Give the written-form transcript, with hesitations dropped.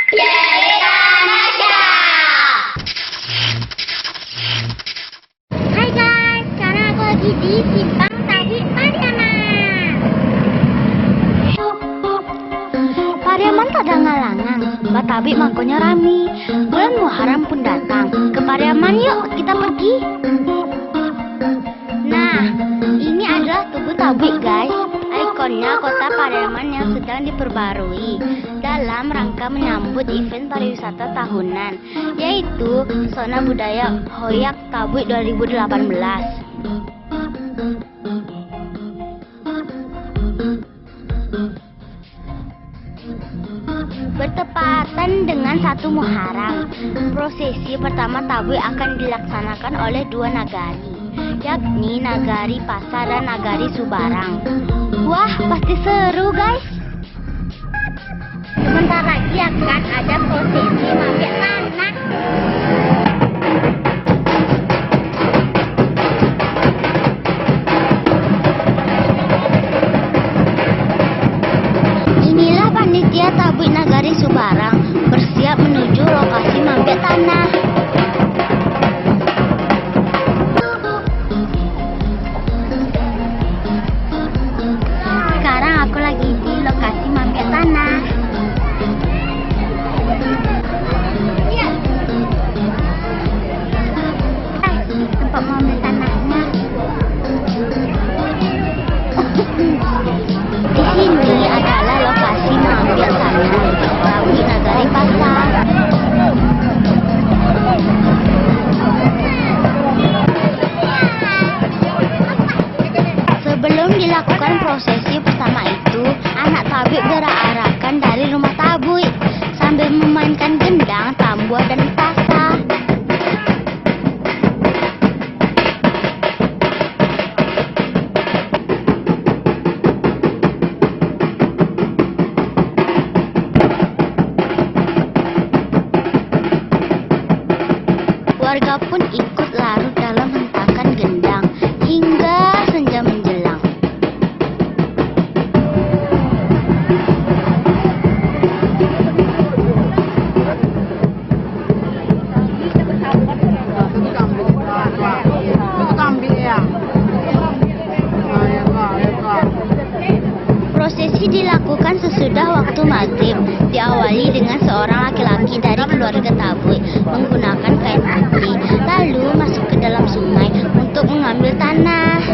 Cerita Nasya. Hai guys, sekarang aku lagi di Simpang Tadi Pariaman. Pariaman tak ada ngalangan, Batabi mangkonya rami. Bulan Muharram pun datang. Ke Pariaman yuk kita pergi. Nah, ini adalah Tugu Tabik guys. Ikonnya kota Pariaman yang sedang diperbarui dalam rangka menyambut event pariwisata tahunan, yaitu Zona Budaya Hoyak Tabik 2018. Bertepatan dengan 1 Muharram, prosesi pertama Tabik akan dilaksanakan oleh 2 nagari, yakni Nagari Pasar dan Nagari Subarang. Wah, pasti seru guys. Sebentar lagi akan ada prosesi mabek tanah. Inilah panitia Tabik Nagari Subarang bersiap menuju lokasi mabek tanah. Sekarang aku lagi di lokasi mabek tanah. Tempat mabek tanahnya. Di sini adalah lokasi mabek tanah Tabik Nagari Pasar. Sebelum dilakukan prosesi pertama itu, anak Tabik berak-arakan dari rumah Tabik sambil memainkan gendang, tambur, dan pasa. Warga pun ikut larut dalam hentakan gendang hingga senja menjelang. Prosesi dilakukan sesudah waktu maghrib, diawali dengan seorang laki-laki dari keluarga Tabik menggunakan kain putih, lalu masuk ke dalam sungai untuk mengambil tanah.